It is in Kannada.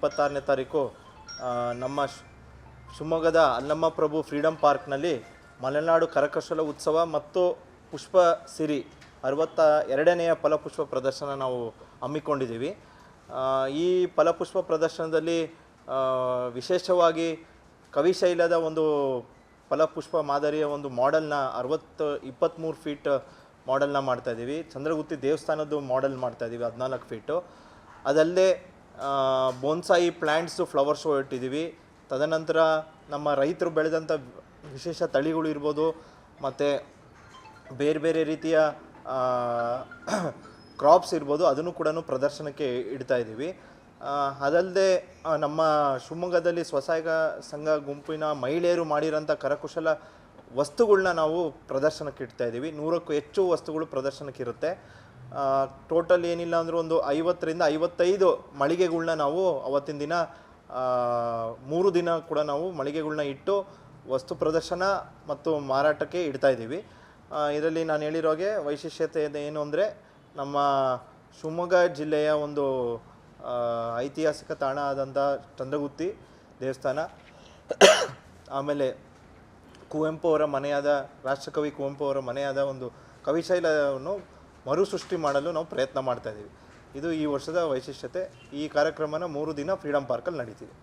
26ನೇ ತಾರೀಕು ನಮ್ಮ ಶಿವಮೊಗ್ಗದ ಅಲ್ಲಮ್ಮ ಪ್ರಭು ಫ್ರೀಡಮ್ ಪಾರ್ಕ್ನಲ್ಲಿ ಮಲೆನಾಡು ಕರಕುಶಲ ಉತ್ಸವ ಮತ್ತು ಪುಷ್ಪ ಸಿರಿ 62ನೇಯ ಫಲಪುಷ್ಪ ಪ್ರದರ್ಶನ ನಾವು ಹಮ್ಮಿಕೊಂಡಿದ್ದೀವಿ. ಈ ಫಲಪುಷ್ಪ ಪ್ರದರ್ಶನದಲ್ಲಿ ವಿಶೇಷವಾಗಿ ಕವಿಶೈಲದ ಒಂದು ಫಲಪುಷ್ಪ ಮಾದರಿಯ ಒಂದು ಮಾಡೆಲ್ನ 23 ಫೀಟ್ ಮಾಡೆಲ್ನ ಮಾಡ್ತಾಯಿದ್ದೀವಿ. ಚಂದ್ರಗುತ್ತಿ ದೇವಸ್ಥಾನದ್ದು ಮಾಡೆಲ್ ಮಾಡ್ತಾಯಿದ್ದೀವಿ 14 ಫೀಟು. ಅದಲ್ಲದೆ ಬೋನ್ಸಾಯಿ ಪ್ಲ್ಯಾಂಟ್ಸು ಫ್ಲವರ್ ಶೋ ಇಟ್ಟಿದ್ದೀವಿ. ತದನಂತರ ನಮ್ಮ ರೈತರು ಬೆಳೆದಂಥ ವಿಶೇಷ ತಳಿಗಳು ಇರ್ಬೋದು, ಮತ್ತು ಬೇರೆ ಬೇರೆ ರೀತಿಯ ಕ್ರಾಪ್ಸ್ ಇರ್ಬೋದು, ಅದನ್ನು ಕೂಡ ಪ್ರದರ್ಶನಕ್ಕೆ ಇಡ್ತಾಯಿದ್ದೀವಿ. ಅದಲ್ಲದೆ ನಮ್ಮ ಶಿವಮೊಗ್ಗದಲ್ಲಿ ಸ್ವಸಹಾಯಕ ಸಂಘ ಗುಂಪಿನ ಮಹಿಳೆಯರು ಮಾಡಿರೋಂಥ ಕರಕುಶಲ ವಸ್ತುಗಳನ್ನ ನಾವು ಪ್ರದರ್ಶನಕ್ಕೆ ಇಡ್ತಾಯಿದ್ದೀವಿ. 100ಕ್ಕೂ ಹೆಚ್ಚು ವಸ್ತುಗಳು ಪ್ರದರ್ಶನಕ್ಕಿರುತ್ತೆ. ಟೋಟಲ್ ಏನಿಲ್ಲ ಅಂದರೂ ಒಂದು 50ರಿಂದ 55 ಮಳಿಗೆಗಳ್ನ ನಾವು ಅವತ್ತಿನ ದಿನ 3 ದಿನ ಕೂಡ ನಾವು ಮಳಿಗೆಗಳ್ನ ಇಟ್ಟು ವಸ್ತು ಪ್ರದರ್ಶನ ಮತ್ತು ಮಾರಾಟಕ್ಕೆ ಇಡ್ತಾಯಿದ್ದೀವಿ. ಇದರಲ್ಲಿ ನಾನು ಹೇಳಿರೋಗೆ ವೈಶಿಷ್ಟ್ಯತೆ ಏನು ಅಂದರೆ, ನಮ್ಮ ಶಿವಮೊಗ್ಗ ಜಿಲ್ಲೆಯ ಒಂದು ಐತಿಹಾಸಿಕ ತಾಣ ಆದಂಥ ಚಂದ್ರಗುತ್ತಿ ದೇವಸ್ಥಾನ, ಆಮೇಲೆ ಕುವೆಂಪು ಅವರ ಮನೆಯಾದ ರಾಷ್ಟ್ರಕವಿ ಕುವೆಂಪು ಅವರ ಮನೆಯಾದ ಒಂದು ಕವಿಶೈಲವನ್ನು ಮರುಸೃಷ್ಟಿ ಮಾಡಲು ನಾವು ಪ್ರಯತ್ನ ಮಾಡ್ತಾಯಿದ್ದೀವಿ. ಇದು ಈ ವರ್ಷದ ವೈಶಿಷ್ಟ್ಯತೆ. ಈ ಕಾರ್ಯಕ್ರಮನ 3 ದಿನ ಫ್ರೀಡಮ್ ಪಾರ್ಕಲ್ಲಿ ನಡೀತಿದೆ.